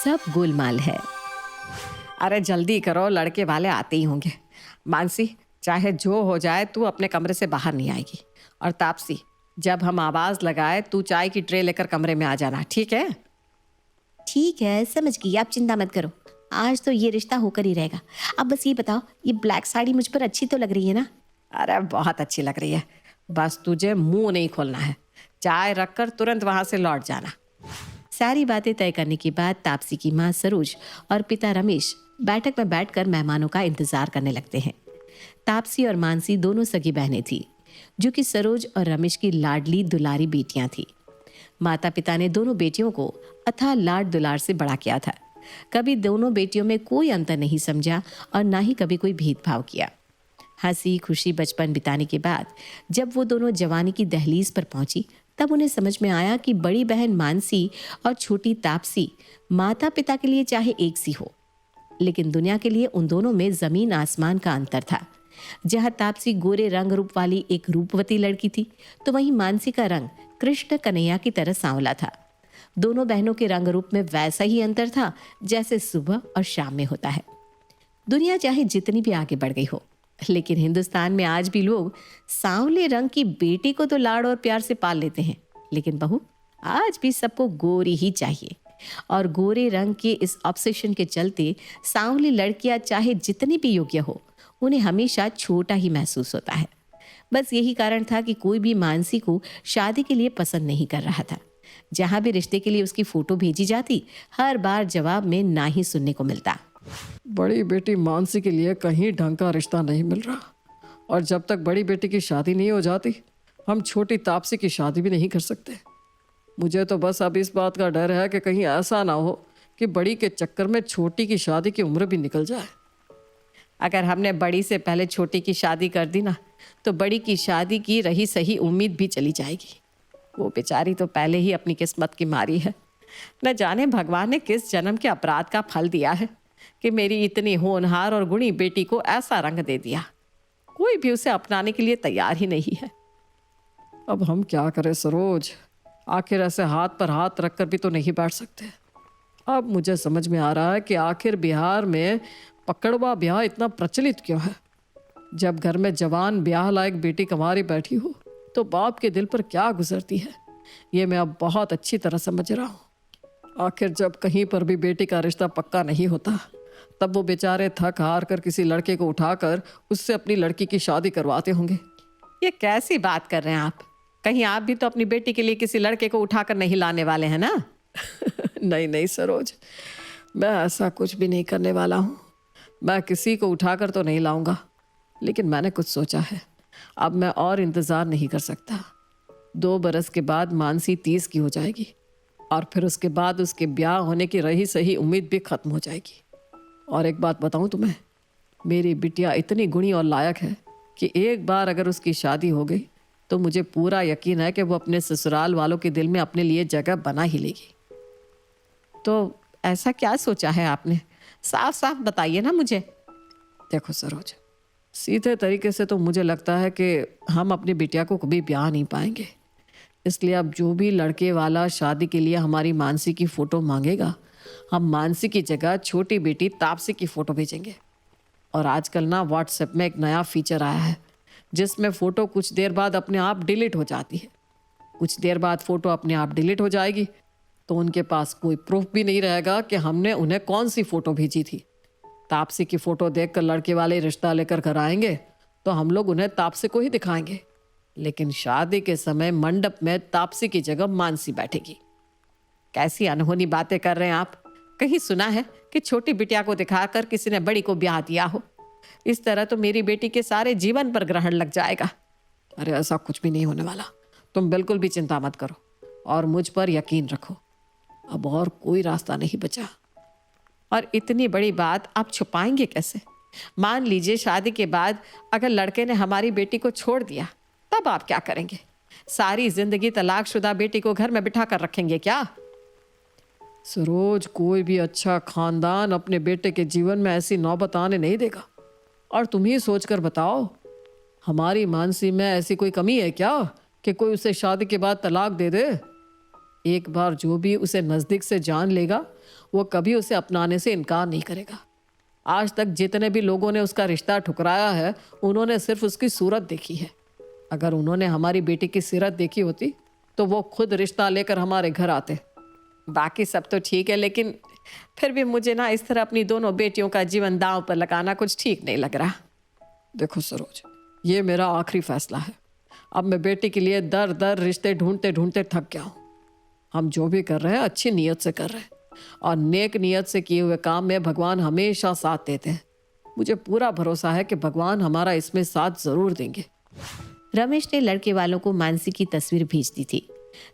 सब गोलमाल है। अरे जल्दी करो, लड़के वाले आते ही होंगे। मानसी, चाहे जो हो जाए तू अपने कमरे से बाहर नहीं आएगी। और तापसी, जब हम आवाज लगाए तू चाय की ट्रे लेकर कमरे में आ जाना, ठीक है? ठीक है, समझ गई, आप चिंता मत करो। आज तो ये रिश्ता होकर ही रहेगा। अब बस ये बताओ, ये ब्लैक साड़ी मुझ पर अच्छी तो लग रही है ना? अरे बहुत अच्छी लग रही है, बस तुझे मुंह नहीं खोलना है। चाय रखकर तुरंत वहां से लौट जाना। सारी बातें तय करने के बाद तापसी की माँ सरोज और पिता रमेश बैठक में बैठकर मेहमानों का इंतजार करने लगते हैं। तापसी और मानसी दोनों सगी बहनें थी, जो कि सरोज और रमेश की लाडली दुलारी बेटियां थी। माता पिता ने दोनों बेटियों को अथाह लाड दुलार से बड़ा किया था। कभी दोनों बेटियों में कोई अंतर नहीं समझा और ना ही कभी कोई भेदभाव किया। हंसी खुशी बचपन बिताने के बाद जब वो दोनों जवानी की दहलीज पर पहुंची, तब उन्हें समझ में आया कि बड़ी बहन मानसी और छोटी तापसी माता पिता के लिए चाहे एक सी हो, लेकिन दुनिया के लिए उन दोनों में जमीन आसमान का अंतर था। जहां तापसी गोरे रंग रूप वाली एक रूपवती लड़की थी, तो वहीं मानसी का रंग कृष्ण कन्हैया की तरह सांवला था। दोनों बहनों के रंग रूप में वैसा ही अंतर था जैसे सुबह और शाम में होता है। दुनिया चाहे जितनी भी आगे बढ़ गई हो, लेकिन हिंदुस्तान में आज भी लोग सांवले रंग की बेटी को तो लाड़ और प्यार से पाल लेते हैं, लेकिन बहू आज भी सबको गोरी ही चाहिए। और गोरे रंग के इस ऑब्सेशन के चलते सांवली लड़कियां चाहे जितनी भी योग्य हो, उन्हें हमेशा छोटा ही महसूस होता है। बस यही कारण था कि कोई भी मानसी को शादी के लिए पसंद नहीं कर रहा था। जहां भी रिश्ते के लिए उसकी फोटो भेजी जाती, हर बार जवाब में ना ही सुनने को मिलता। बड़ी बेटी मानसी के लिए कहीं ढंग का रिश्ता नहीं मिल रहा, और जब तक बड़ी बेटी की शादी नहीं हो जाती, हम छोटी तापसी की शादी भी नहीं कर सकते। मुझे तो बस अब इस बात का डर है कि कहीं ऐसा ना हो कि बड़ी के चक्कर में छोटी की शादी की उम्र भी निकल जाए। अगर हमने बड़ी से पहले छोटी की शादी कर दी ना, तो बड़ी की शादी की रही सही उम्मीद भी चली जाएगी। वो बेचारी तो पहले ही अपनी किस्मत की मारी है। न जाने भगवान ने किस जन्म के अपराध का फल दिया है कि मेरी इतनी होनहार और गुणी बेटी को ऐसा रंग दे दिया। कोई भी उसे अपनाने के लिए तैयार ही नहीं है। अब हम क्या करें सरोज, आखिर ऐसे हाथ पर हाथ रखकर भी तो नहीं बैठ सकते। अब मुझे समझ में आ रहा है कि आखिर बिहार में पकड़वा ब्याह इतना प्रचलित क्यों है। जब घर में जवान ब्याह लायक बेटी कंवारी बैठी हो, तो बाप के दिल पर क्या गुजरती है, ये मैं अब बहुत अच्छी तरह समझ रहा हूँ। आखिर जब कहीं पर भी बेटी का रिश्ता पक्का नहीं होता, तब वो बेचारे थक हार कर किसी लड़के को उठाकर उससे अपनी लड़की की शादी करवाते होंगे। ये कैसी बात कर रहे हैं आप? कहीं आप भी तो अपनी बेटी के लिए किसी लड़के को उठाकर नहीं लाने वाले हैं ना? नहीं नहीं सरोज, मैं ऐसा कुछ भी नहीं करने वाला हूँ। मैं किसी को उठाकर तो नहीं लाऊंगा, लेकिन मैंने कुछ सोचा है। अब मैं और इंतज़ार नहीं कर सकता। 2 बरस के बाद मानसी 30 की हो जाएगी, और फिर उसके बाद उसके ब्याह होने की रही सही उम्मीद भी खत्म हो जाएगी। और एक बात बताऊं तुम्हें, मेरी बिटिया इतनी गुणी और लायक है कि एक बार अगर उसकी शादी हो गई, तो मुझे पूरा यकीन है कि वो अपने ससुराल वालों के दिल में अपने लिए जगह बना ही लेगी। तो ऐसा क्या सोचा है आपने? साफ साफ बताइए ना मुझे। देखो सरोज, सीधे तरीके से तो मुझे लगता है कि हम अपनी बिटिया को कभी ब्याह नहीं पाएंगे। इसलिए अब जो भी लड़के वाला शादी के लिए हमारी मानसी की फ़ोटो मांगेगा, हम मानसी की जगह छोटी बेटी तापसी की फ़ोटो भेजेंगे। और आजकल ना व्हाट्सएप में एक नया फीचर आया है, जिसमें फ़ोटो कुछ देर बाद अपने आप डिलीट हो जाती है। कुछ देर बाद फ़ोटो अपने आप डिलीट हो जाएगी, तो उनके पास कोई प्रूफ भी नहीं रहेगा कि हमने उन्हें कौन सी फ़ोटो भेजी थी। तापसी की फ़ोटो देखकर लड़के वाले रिश्ता लेकर घर आएंगे, तो हम लोग उन्हें तापसी को ही दिखाएंगे, लेकिन शादी के समय मंडप में तापसी की जगह मानसी बैठेगी। कैसी अनहोनी बातें कर रहे हैं आप? कहीं सुना है कि छोटी बिटिया को दिखाकर किसी ने बड़ी को ब्याह दिया हो? इस तरह तो मेरी बेटी के सारे जीवन पर ग्रहण लग जाएगा। अरे ऐसा कुछ भी नहीं होने वाला, तुम बिल्कुल भी चिंता मत करो और मुझ पर यकीन रखो। अब और कोई रास्ता नहीं बचा। और इतनी बड़ी बात आप छुपाएंगे कैसे? मान लीजिए शादी के बाद अगर लड़के ने हमारी बेटी को छोड़ दिया, तब आप क्या करेंगे? सारी जिंदगी तलाकशुदा बेटी को घर में बिठा कर रखेंगे क्या? सरोज, कोई भी अच्छा खानदान अपने बेटे के जीवन में ऐसी नौबत आने नहीं देगा। और तुम ही सोच कर बताओ, हमारी मानसी में ऐसी कोई कमी है क्या कि कोई उसे शादी के बाद तलाक दे दे? एक बार जो भी उसे नज़दीक से जान लेगा वो कभी उसे अपनाने से इनकार नहीं करेगा। आज तक जितने भी लोगों ने उसका रिश्ता ठुकराया है उन्होंने सिर्फ उसकी सूरत देखी है। अगर उन्होंने हमारी बेटी की सीरत देखी होती तो वो खुद रिश्ता लेकर हमारे घर आते। बाकी सब तो ठीक है, लेकिन फिर भी मुझे ना इस तरह अपनी दोनों बेटियों का जीवन दांव पर लगाना कुछ ठीक नहीं लग रहा। देखो सरोज, ये मेरा आखिरी फैसला है। अब मैं बेटी के लिए दर दर रिश्ते ढूंढते ढूंढते थक गया हूँ। हम जो भी कर रहे हैं अच्छी नीयत से कर रहे हैं, और नेक नीयत से किए हुए काम में भगवान हमेशा साथ देते हैं। मुझे पूरा भरोसा है कि भगवान हमारा इसमें साथ ज़रूर देंगे। रमेश ने लड़के वालों को मानसी की तस्वीर भेज दी थी।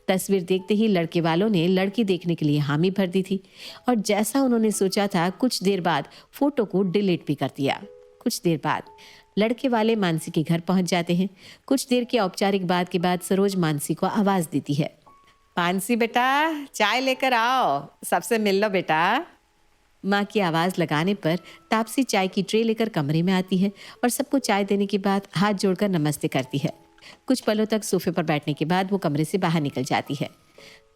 तस्वीर देखते ही लड़के वालों ने लड़की देखने के लिए हामी भर दी थी, और जैसा उन्होंने सोचा था कुछ देर बाद फोटो को डिलीट भी कर दिया। कुछ देर बाद लड़के वाले मानसी के घर पहुंच जाते हैं। कुछ देर की औपचारिक बात के बाद सरोज मानसी को आवाज देती है। मानसी बेटा, चाय लेकर आओ, सबसे मिल लो बेटा। माँ की आवाज़ लगाने पर तापसी चाय की ट्रे लेकर कमरे में आती है और सबको चाय देने के बाद हाथ जोड़कर नमस्ते करती है। कुछ पलों तक सोफे पर बैठने के बाद वो कमरे से बाहर निकल जाती है।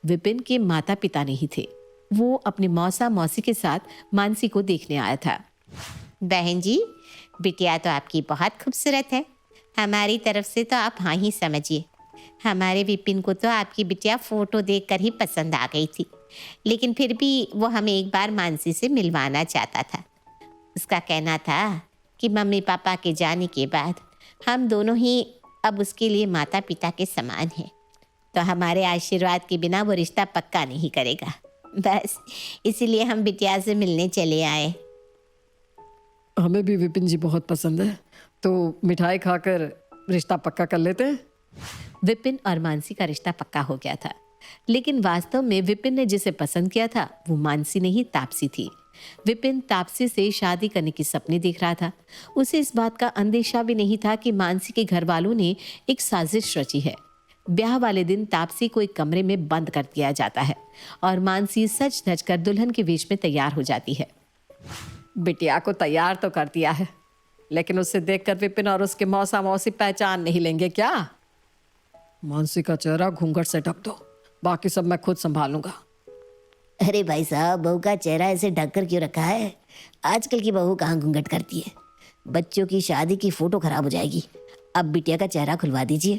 विपिन के माता पिता नहीं थे, वो अपने मौसा मौसी के साथ मानसी को देखने आया था। बहन जी, बिटिया तो आपकी बहुत खूबसूरत है। हमारी तरफ से तो आप हाँ ही समझिए। हमारे विपिन को तो आपकी बिटिया फ़ोटो देखकर ही पसंद आ गई थी, लेकिन फिर भी वो हमें एक बार मानसी से मिलवाना चाहता था। उसका कहना था कि मम्मी पापा के जाने के बाद हम दोनों ही अब उसके लिए माता पिता के समान हैं, तो हमारे आशीर्वाद के बिना वो रिश्ता पक्का नहीं करेगा। बस इसीलिए हम बिटिया से मिलने चले आए। हमें भी विपिन जी बहुत पसंद है, तो मिठाई खाकर रिश्ता पक्का कर लेते हैं। विपिन और मानसी का रिश्ता पक्का हो गया था, लेकिन वास्तव में विपिन ने जिसे पसंद किया था वो मानसी नहीं, तापसी थी। विपिन तापसी से शादी करने के सपने देख रहा था। उसे इस बात का अंदेशा भी नहीं था कि मानसी के घर वालों ने एक साजिश रची है। ब्याह वाले दिन तापसी को एक कमरे में बंद कर दिया जाता है और मानसी सज धज कर दुल्हन के वेश में तैयार हो जाती है। बिटिया को तैयार तो कर दिया है, लेकिन उसे देखकर विपिन और उसके मौसा मौसी पहचान नहीं लेंगे क्या? मानसी का चेहरा घूंघट से ढक दो, बाकी सब मैं खुद संभालूंगा। अरे भाई साहब, बहू का चेहरा ऐसे ढक कर क्यों रखा है? आजकल की बहू कहाँ घूंघट करती है। बच्चों की शादी की फ़ोटो खराब हो जाएगी। अब बिटिया का चेहरा खुलवा दीजिए।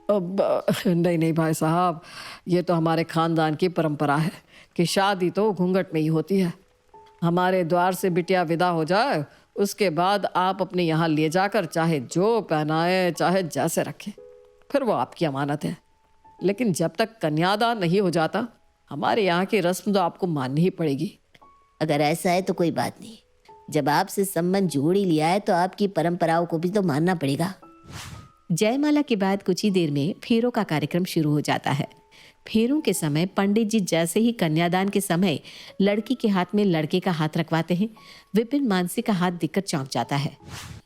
अब नहीं नहीं भाई साहब, ये तो हमारे खानदान की परंपरा है कि शादी तो घूंघट में ही होती है। हमारे द्वार से बिटिया विदा हो जाए उसके बाद आप अपने यहाँ ले जाकर चाहे जो पहनाए चाहे जैसे रखें, फिर वो आपकी अमानत है। लेकिन जब तक कन्यादान नहीं हो जाता हमारे यहाँ की रस्म तो आपको माननी ही पड़ेगी। अगर ऐसा है तो कोई बात नहीं, जब आपसे संबंध जोड़ ही लिया है तो आपकी परंपराओं को भी तो मानना पड़ेगा। जयमाला के बाद कुछ ही देर में फेरों का कार्यक्रम शुरू हो जाता है। फेरों के समय पंडित जी जैसे ही कन्यादान के समय लड़की के हाथ में लड़के का हाथ रखवाते हैं, विपिन मानसी का हाथ देखकर चौंक जाता है।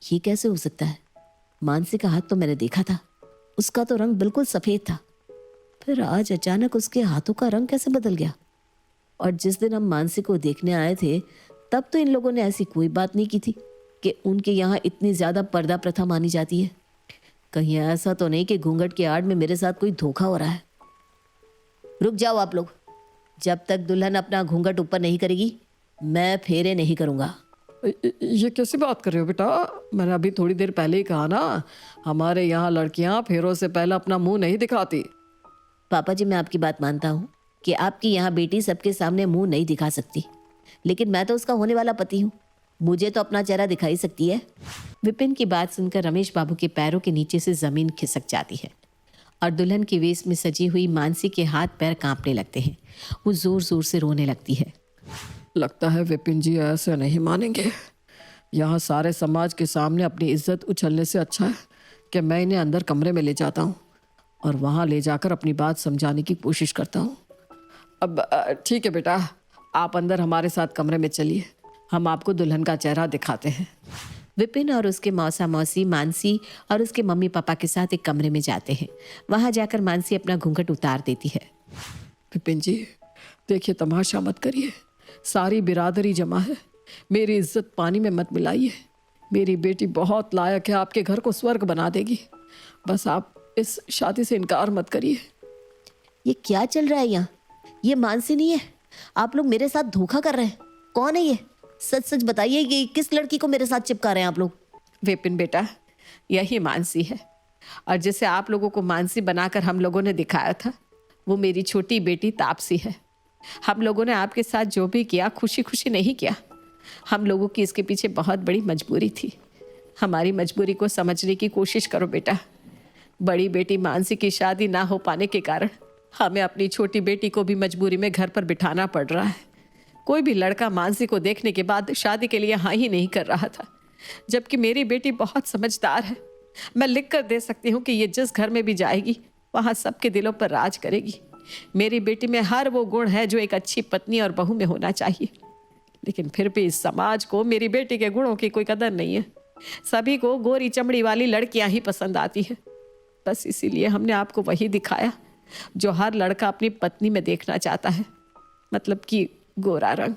ये कैसे हो सकता है? मानसी का हाथ तो मैंने देखा था, उसका तो रंग बिल्कुल सफ़ेद था, फिर आज अचानक उसके हाथों का रंग कैसे बदल गया? और जिस दिन हम मानसी को देखने आए थे तब तो इन लोगों ने ऐसी कोई बात नहीं की थी कि उनके यहाँ इतनी ज़्यादा पर्दा प्रथा मानी जाती है। कहीं ऐसा तो नहीं कि घूंघट की आड़ में मेरे साथ कोई धोखा हो रहा है? रुक जाओ आप लोग, जब तक दुल्हन अपना घूंघट ऊपर नहीं करेगी मैं फेरे नहीं करूँगा। ये कैसी बात कर रहे हो बेटा? मैंने अभी थोड़ी देर पहले ही कहा ना, हमारे यहाँ लड़कियाँ फेरों से पहले अपना मुंह नहीं दिखाती। पापा जी, मैं आपकी बात मानता हूँ कि आपकी यहाँ बेटी सबके सामने मुंह नहीं दिखा सकती, लेकिन मैं तो उसका होने वाला पति हूँ, मुझे तो अपना चेहरा दिखाई सकती है। विपिन की बात सुनकर रमेश बाबू के पैरों के नीचे से जमीन खिसक जाती है और दुल्हन के वेश में सजी हुई मानसी के हाथ पैर कांपने लगते हैं। वो जोर जोर से रोने लगती है। लगता है विपिन जी ऐसे नहीं मानेंगे। यहाँ सारे समाज के सामने अपनी इज्जत उछलने से अच्छा है कि मैं इन्हें अंदर कमरे में ले जाता हूँ और वहाँ ले जाकर अपनी बात समझाने की कोशिश करता हूँ। अब ठीक है बेटा, आप अंदर हमारे साथ कमरे में चलिए, हम आपको दुल्हन का चेहरा दिखाते हैं। विपिन और उसके मौसा मौसी मानसी और उसके मम्मी पापा के साथ एक कमरे में जाते हैं। वहां जाकर मानसी अपना घूंघट उतार देती है। विपिन जी देखिए, तमाशा मत करिए, सारी बिरादरी जमा है, मेरी इज्जत पानी में मत मिलाइए। मेरी बेटी बहुत लायक है, आपके घर को स्वर्ग बना देगी, बस आप इस शादी से इनकार मत करिए। ये क्या चल रहा है यहाँ? ये मानसी नहीं है, आप लोग मेरे साथ धोखा कर रहे हैं। कौन है ये? सच सच बताइए, ये किस लड़की को मेरे साथ चिपका रहे हैं आप लोग? विपिन बेटा, यही मानसी है, और जिसे आप लोगों को मानसी बनाकर हम लोगों ने दिखाया था वो मेरी छोटी बेटी तापसी है। हम लोगों ने आपके साथ जो भी किया खुशी खुशी नहीं किया। हम लोगों की इसके पीछे बहुत बड़ी मजबूरी थी। हमारी मजबूरी को समझने की कोशिश करो बेटा। बड़ी बेटी मानसी की शादी ना हो पाने के कारण हमें अपनी छोटी बेटी को भी मजबूरी में घर पर बिठाना पड़ रहा है। कोई भी लड़का मानसी को देखने के बाद शादी के लिए हाँ ही नहीं कर रहा था, जबकि मेरी बेटी बहुत समझदार है। मैं लिख कर दे सकती हूँ कि ये जिस घर में भी जाएगी वहाँ सबके दिलों पर राज करेगी। मेरी बेटी में हर वो गुण है जो एक अच्छी पत्नी और बहू में होना चाहिए, लेकिन फिर भी इस समाज को मेरी बेटी के गुणों की कोई कदर नहीं है। सभी को गोरी चमड़ी वाली लड़कियां ही पसंद आती है। बस इसीलिए हमने आपको वही दिखाया जो हर लड़का अपनी पत्नी में देखना चाहता है, मतलब कि गोरा रंग।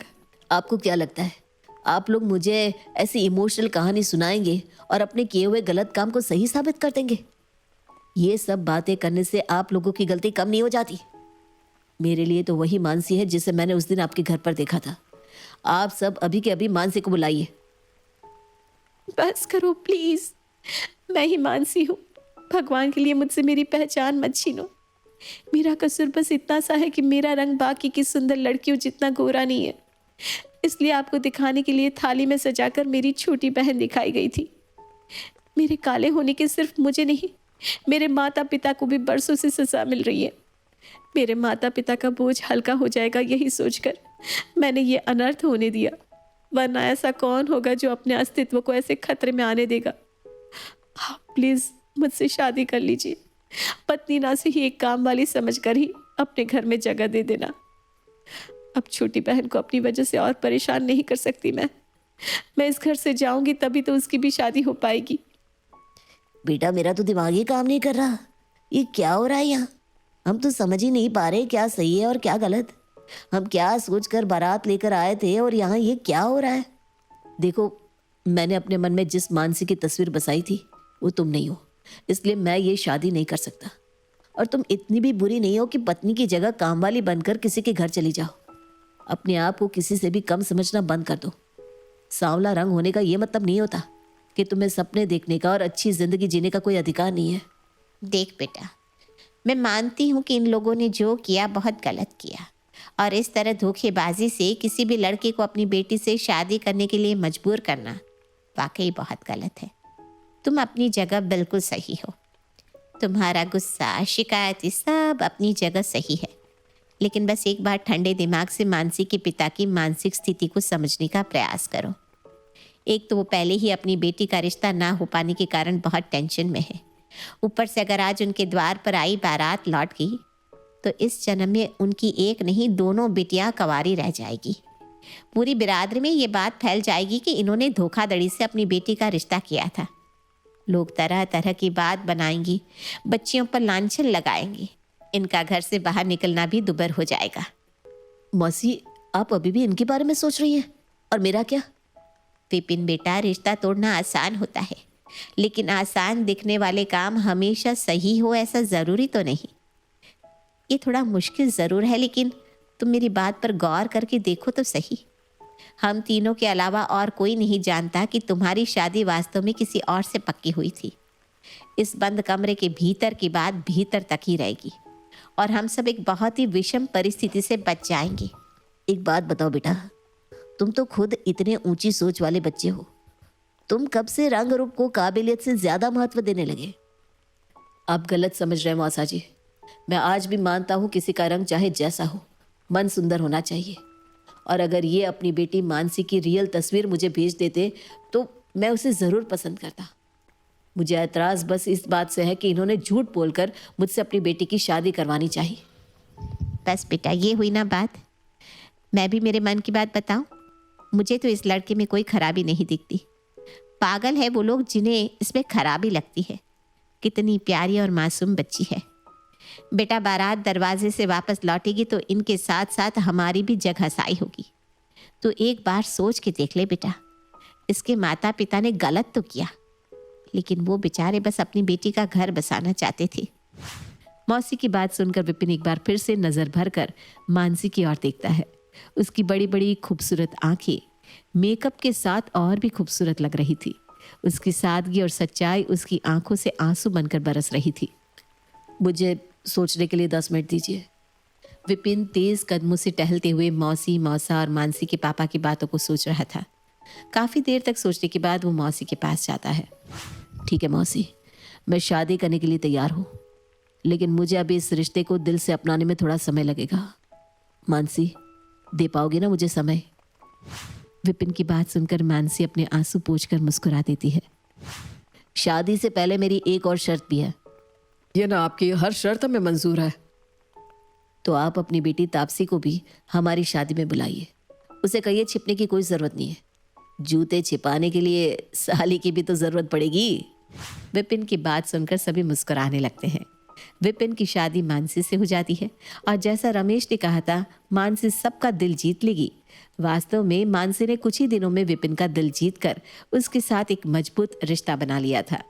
आपको क्या लगता है आप लोग मुझे ऐसी इमोशनल कहानी सुनाएंगे और अपने किए हुए गलत काम को सही साबित कर देंगे? ये सब बातें करने से आप लोगों की गलती कम नहीं हो जाती। मेरे लिए तो वही मानसी है जिसे मैंने उस दिन आपके घर पर देखा था। आप सब अभी के अभी मानसी को बुलाइए। बस करो प्लीज, मैं ही मानसी हूँ। भगवान के लिए मुझसे मेरी पहचान मत छीनो। मेरा कसूर बस इतना सा है कि मेरा रंग बाकी की सुंदर लड़कियों जितना गोरा नहीं है, इसलिए आपको दिखाने के लिए थाली में सजाकर मेरी छोटी बहन दिखाई गई थी। मेरे काले होने के सिर्फ मुझे नहीं, मेरे माता पिता को भी बरसों से सजा मिल रही है। मेरे माता पिता का बोझ हल्का हो जाएगा यही सोचकर मैंने ये अनर्थ होने दिया, वरना ऐसा कौन होगा जो अपने अस्तित्व को ऐसे खतरे में आने देगा। आप प्लीज मुझसे शादी कर लीजिए। पत्नी ना से ही एक काम वाली समझकर ही अपने घर में जगह दे देना। अब छोटी बहन को अपनी वजह से और परेशान नहीं कर सकती मैं इस घर से जाऊंगी तभी तो उसकी भी शादी हो पाएगी। बेटा मेरा तो दिमाग ही काम नहीं कर रहा। ये क्या हो रहा है यहाँ? हम तो समझ ही नहीं पा रहे क्या सही है और क्या गलत। हम क्या सोचकर बारात लेकर आए थे और यहाँ ये क्या हो रहा है? देखो, मैंने अपने मन में जिस मानसी की तस्वीर बसाई थी वो तुम नहीं हो, इसलिए मैं ये शादी नहीं कर सकता। और तुम इतनी भी बुरी नहीं हो कि पत्नी की जगह काम वाली बनकर किसी के घर चली जाओ। अपने आप को किसी से भी कम समझना बंद कर दो। सांवला रंग होने का ये मतलब नहीं होता कि तुम्हें सपने देखने का और अच्छी जिंदगी जीने का कोई अधिकार नहीं है। देख बेटा, मैं मानती हूँ कि इन लोगों ने जो किया बहुत गलत किया, और इस तरह धोखेबाजी से किसी भी लड़के को अपनी बेटी से शादी करने के लिए मजबूर करना वाकई बहुत गलत है। तुम अपनी जगह बिल्कुल सही हो। तुम्हारा गुस्सा, शिकायत, ये सब अपनी जगह सही है, लेकिन बस एक बार ठंडे दिमाग से मानसी के पिता की मानसिक स्थिति को समझने का प्रयास करो। एक तो वो पहले ही अपनी बेटी का रिश्ता ना हो पाने के कारण बहुत टेंशन में है। ऊपर से अगर आज उनके द्वार पर आई बारात लौट गई तो इस जन्म में उनकी एक नहीं दोनों बेटियां कंवारी रह जाएगी। पूरी बिरादरी में ये बात फैल जाएगी कि इन्होंने धोखाधड़ी से अपनी बेटी का रिश्ता किया था। लोग तरह तरह की बात बनाएंगी, बच्चियों पर लांछन लगाएंगे। इनका घर से बाहर निकलना भी दुभर हो जाएगा। मौसी, आप अभी भी इनके बारे में सोच रही हैं? और मेरा क्या? विपिन बेटा, रिश्ता तोड़ना आसान होता है, लेकिन आसान दिखने वाले काम हमेशा सही हो ऐसा ज़रूरी तो नहीं। ये थोड़ा मुश्किल ज़रूर है, लेकिन तुम मेरी बात पर गौर करके देखो तो सही। हम तीनों के अलावा और कोई नहीं जानता कि तुम्हारी शादी वास्तव में किसी और से पक्की हुई थी। इस बंद कमरे के भीतर की बात भीतर तक ही रहेगी और हम सब एक बहुत ही विषम परिस्थिति से बच जाएंगे। एक बात बताओ बेटा, तुम तो खुद इतने ऊंची सोच वाले बच्चे हो। तुम कब से रंग रूप को काबिलियत से ज्यादा महत्व देने लगे? आप गलत समझ रहे हैं मौसा जी। मैं आज भी मानता हूँ किसी का रंग चाहे जैसा हो, मन सुंदर होना चाहिए। और अगर ये अपनी बेटी मानसी की रियल तस्वीर मुझे भेज देते तो मैं उसे ज़रूर पसंद करता। मुझे ऐतराज़ बस इस बात से है कि इन्होंने झूठ बोलकर मुझसे अपनी बेटी की शादी करवानी चाहिए। बस बेटा, ये हुई ना बात। मैं भी मेरे मन की बात बताऊं, मुझे तो इस लड़के में कोई खराबी नहीं दिखती। पागल है वो लोग जिन्हें इसमें खराबी लगती है। कितनी प्यारी और मासूम बच्ची है। बेटा, बारात दरवाजे से वापस लौटेगी तो इनके साथ साथ हमारी भी जगहसाई होगी। तो एक बार सोच के देख ले बेटा, इसके माता पिता ने गलत तो किया, लेकिन वो बेचारे बस अपनी बेटी का घर बसाना चाहते थे। मौसी की बात सुनकर विपिन एक बार फिर से नजर भरकर मानसी की ओर देखता है। उसकी बड़ी बड़ी खूबसूरत आंखें मेकअप के साथ और भी खूबसूरत लग रही थी। उसकी सादगी और सच्चाई उसकी आंखों से आंसू बनकर बरस रही थी। मुझे सोचने के लिए 10 मिनट दीजिए। विपिन तेज कदमों से टहलते हुए मौसी, मौसा और मानसी के पापा की बातों को सोच रहा था। काफी देर तक सोचने के बाद वो मौसी के पास जाता है। ठीक है मौसी, मैं शादी करने के लिए तैयार हूँ, लेकिन मुझे अभी इस रिश्ते को दिल से अपनाने में थोड़ा समय लगेगा। मानसी, दे पाओगे ना मुझे समय? विपिन की बात सुनकर मानसी अपने आंसू पोंछकर मुस्कुरा देती है। शादी से पहले मेरी एक और शर्त भी है। ये ना आपकी हर शर्त हमें मंजूर है। तो आप अपनी बेटी तापसी को भी हमारी शादी में बुलाइए। उसे कहिए छिपने की कोई ज़रूरत नहीं है। जूते छिपाने के लिए साली की भी तो ज़रूरत पड़ेगी। विपिन की बात सुनकर सभी मुस्कुराने लगते हैं। विपिन की शादी मानसी से हो जाती है और जैसा रमेश ने कहा था, मानसी सबका दिल जीत लेगी। वास्तव में मानसी ने कुछ ही दिनों में विपिन का दिल जीतकर उसके साथ एक मजबूत रिश्ता बना लिया था।